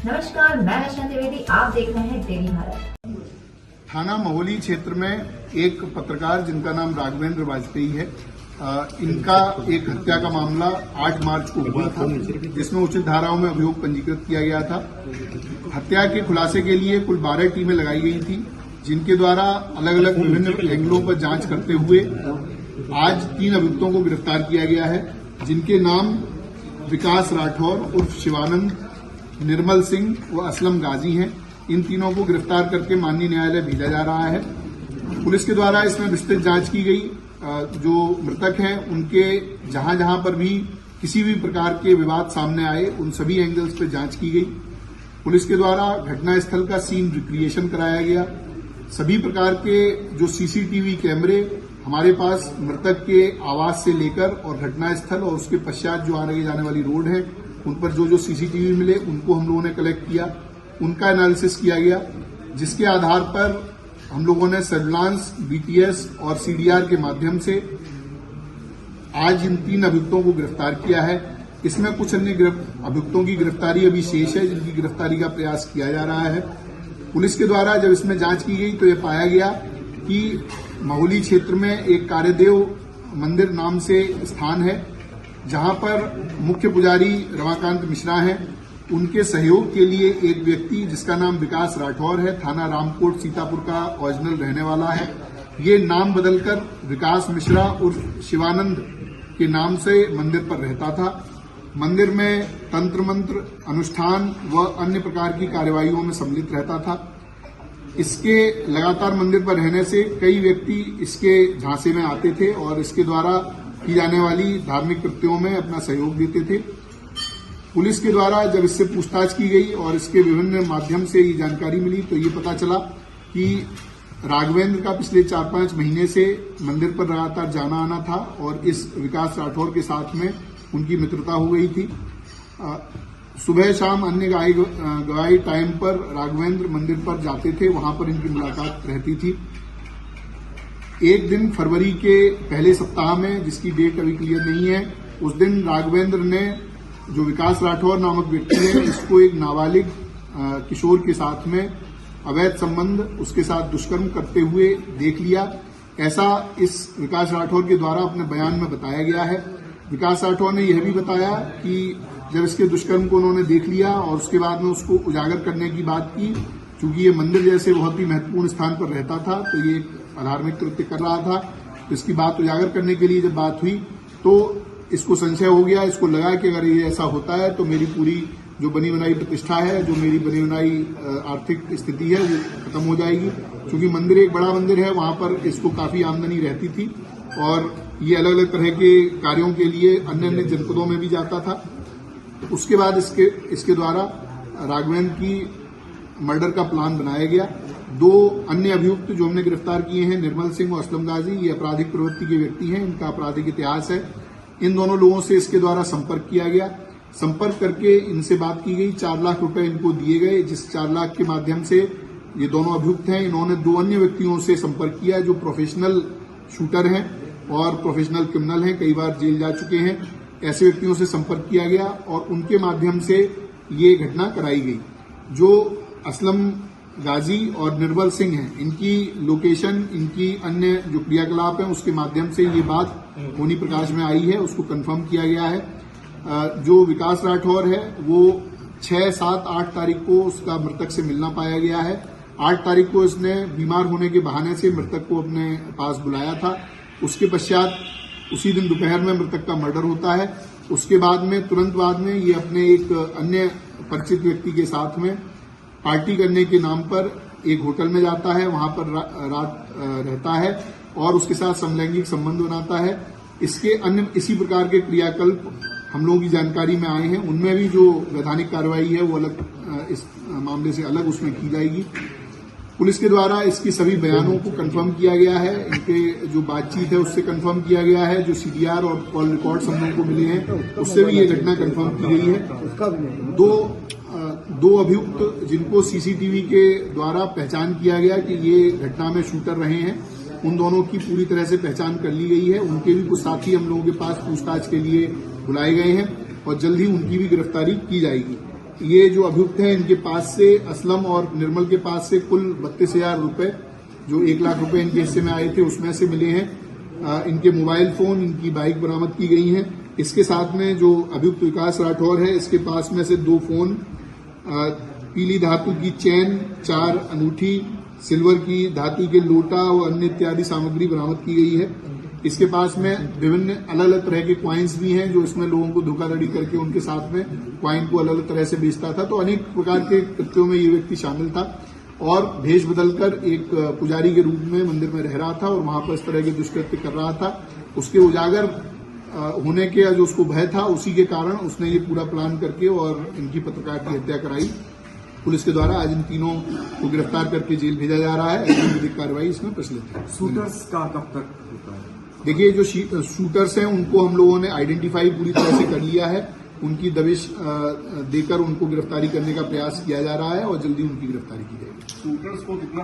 नमस्कार, मैं रचना त्रिवेदी, आप देख रहे हैं डेली भारत। थाना महोली क्षेत्र में एक पत्रकार जिनका नाम राघवेंद्र वाजपेयी है, इनका एक हत्या का मामला 8 मार्च को हुआ था, जिसमें उचित धाराओं में अभियोग पंजीकृत किया गया था। हत्या के खुलासे के लिए कुल 12 टीमें लगाई गई थी, जिनके द्वारा अलग अलग विभिन्न एंगलों पर जांच करते हुए आज 3 अभियुक्तों को गिरफ्तार किया गया है, जिनके नाम विकास राठौर उर्फ शिवानंद, निर्मल सिंह व असलम गाजी हैं। इन तीनों को गिरफ्तार करके माननीय न्यायालय भेजा जा रहा है। पुलिस के द्वारा इसमें विस्तृत जांच की गई। जो मृतक हैं उनके जहां जहां पर भी किसी भी प्रकार के विवाद सामने आए, उन सभी एंगल्स पर जांच की गई। पुलिस के द्वारा घटनास्थल का सीन रिक्रिएशन कराया गया। सभी प्रकार के जो सीसीटीवी कैमरे हमारे पास मृतक के आवास से लेकर और घटनास्थल और उसके पश्चात जो आने जाने वाली रोड है, उन पर जो सीसीटीवी मिले उनको हम लोगों ने कलेक्ट किया, उनका एनालिसिस किया गया, जिसके आधार पर हम लोगों ने सर्विलांस, बीटीएस और सीडीआर के माध्यम से आज इन 3 अभियुक्तों को गिरफ्तार किया है। इसमें कुछ अन्य अभियुक्तों की गिरफ्तारी अभी शेष है, जिनकी गिरफ्तारी का प्रयास किया जा रहा है। पुलिस के द्वारा जब इसमें जांच की गई तो यह पाया गया कि महोली क्षेत्र में एक कार्यदेव मंदिर नाम से स्थान है, जहां पर मुख्य पुजारी रमाकांत मिश्रा हैं। उनके सहयोग के लिए एक व्यक्ति जिसका नाम विकास राठौर है, थाना रामकोट सीतापुर का ओरिजिनल रहने वाला है, ये नाम बदलकर विकास मिश्रा उर्फ शिवानंद के नाम से मंदिर पर रहता था। मंदिर में तंत्र मंत्र, अनुष्ठान व अन्य प्रकार की कार्यवाहियों में सम्मिलित रहता था। इसके लगातार मंदिर पर रहने से कई व्यक्ति इसके झांसे में आते थे और इसके द्वारा की जाने वाली धार्मिक कृत्यों में अपना सहयोग देते थे। पुलिस के द्वारा जब इससे पूछताछ की गई और इसके विभिन्न माध्यम से ये जानकारी मिली तो ये पता चला कि राघवेंद्र का पिछले 4-5 महीने से मंदिर पर लगातार जाना आना था और इस विकास राठौर के साथ में उनकी मित्रता हो गई थी। सुबह शाम अन्य गवाही टाइम पर राघवेंद्र मंदिर पर जाते थे, वहां पर इनकी मुलाकात रहती थी। एक दिन फरवरी के पहले सप्ताह में, जिसकी डेट अभी क्लियर नहीं है, उस दिन राघवेंद्र ने जो विकास राठौर नामक व्यक्ति है, इसको एक नाबालिग किशोर के साथ में अवैध संबंध, उसके साथ दुष्कर्म करते हुए देख लिया। ऐसा इस विकास राठौर के द्वारा अपने बयान में बताया गया है। विकास राठौर ने यह भी बताया कि जब इसके दुष्कर्म को उन्होंने देख लिया और उसके बाद में उसको उजागर करने की बात की, चूंकि ये मंदिर जैसे बहुत ही महत्वपूर्ण स्थान पर रहता था तो ये अधार्मिक कृत्य कर रहा था, तो इसकी बात उजागर करने के लिए जब बात हुई तो इसको संशय हो गया। इसको लगा कि अगर ये ऐसा होता है तो मेरी पूरी जो बनी बनाई प्रतिष्ठा है, जो मेरी बनी बनाई आर्थिक स्थिति है, वो खत्म हो जाएगी। क्योंकि मंदिर एक बड़ा मंदिर है, वहां पर इसको काफी आमदनी रहती थी और ये अलग अलग तरह के कार्यों के लिए अन्य अन्य जनपदों में भी जाता था। उसके बाद इसके द्वारा राघवेंद्र की मर्डर का प्लान बनाया गया। 2 अन्य अभियुक्त जो हमने गिरफ्तार किए हैं, निर्मल सिंह और असलम गाजी, ये आपराधिक प्रवृत्ति के व्यक्ति हैं, इनका आपराधिक इतिहास है। इन दोनों लोगों से इसके द्वारा संपर्क किया गया। संपर्क करके इनसे बात की गई, 4 लाख रुपए इनको दिए गए, जिस 4 लाख के माध्यम से ये दोनों अभियुक्त हैं, इन्होंने 2 अन्य व्यक्तियों से संपर्क किया जो प्रोफेशनल शूटर हैं और प्रोफेशनल क्रिमिनल हैं, कई बार जेल जा चुके हैं। ऐसे व्यक्तियों से संपर्क किया गया और उनके माध्यम से ये घटना कराई गई। जो असलम गाजी और निर्मल सिंह हैं, इनकी लोकेशन, इनकी अन्य जो क्रियाकलाप है, उसके माध्यम से ये बात होनी प्रकाश में आई है, उसको कंफर्म किया गया है। जो विकास राठौर है वो 6, 7, 8 तारीख को उसका मृतक से मिलना पाया गया है। 8 तारीख को इसने बीमार होने के बहाने से मृतक को अपने पास बुलाया था। उसके पश्चात उसी दिन दोपहर में मृतक का मर्डर होता है। उसके बाद में तुरंत बाद में ये अपने एक अन्य परिचित व्यक्ति के साथ में पार्टी करने के नाम पर एक होटल में जाता है, वहां पर रात रहता है और उसके साथ समलैंगिक संबंध बनाता है। इसके अन्य इसी प्रकार के क्रियाकल्प हम लोगों की जानकारी में आए हैं। उनमें भी जो वैधानिक कार्रवाई है वो अलग, इस मामले से अलग उसमें की जाएगी। पुलिस के द्वारा इसके सभी बयानों को कंफर्म किया गया है, इनके जो बातचीत है उससे कंफर्म किया गया है, जो सीडीआर और कॉल रिकॉर्ड्स हम लोगों को मिले हैं उससे भी ये घटना कंफर्म की गई है। दो अभियुक्त जिनको सीसीटीवी के द्वारा पहचान किया गया कि ये घटना में शूटर रहे हैं, उन दोनों की पूरी तरह से पहचान कर ली गई है। उनके भी कुछ साथी हम लोगों के पास पूछताछ के लिए बुलाए गए हैं और जल्द ही उनकी भी गिरफ्तारी की जाएगी। ये जो अभियुक्त हैं इनके पास से असलम और निर्मल के पास से कुल 32,000 रुपए, जो 1 लाख रुपए इनके हिस्से में आए थे उसमें से मिले हैं। इनके मोबाइल फोन, इनकी बाइक बरामद की गई हैं। इसके साथ में जो अभियुक्त विकास राठौर है, इसके पास में से 2 फोन, पीली धातु की चैन, 4 अंगूठी, सिल्वर की धातु के लोटा और अन्य इत्यादि सामग्री बरामद की गई है। इसके पास में विभिन्न अलग अलग तरह के क्वाइंस भी हैं, जो इसमें लोगों को धोखाधड़ी करके उनके साथ में क्वाइन को अलग अलग तरह से बेचता था। तो अनेक प्रकार के कृत्यों में ये व्यक्ति शामिल था और भेष बदलकर एक पुजारी के रूप में मंदिर में रह रहा था और वहां पर इस तरह के दुष्कृत्य कर रहा था। उसके उजागर होने के जो उसको भय था, उसी के कारण उसने ये पूरा प्लान करके और इनकी पत्रकार की हत्या कराई। पुलिस के द्वारा आज इन तीनों को गिरफ्तार करके जेल भेजा जा रहा है। विधिक कार्रवाई इसमें प्रचलित है। शूटर्स का कब तक होता है? देखिए, जो शूटर्स हैं उनको हम लोगों ने आइडेंटिफाई पूरी तरह से कर लिया है। उनकी दबिश देकर उनको गिरफ्तारी करने का प्रयास किया जा रहा है और जल्दी उनकी गिरफ्तारी की जाएगी। शूटर्स को कितना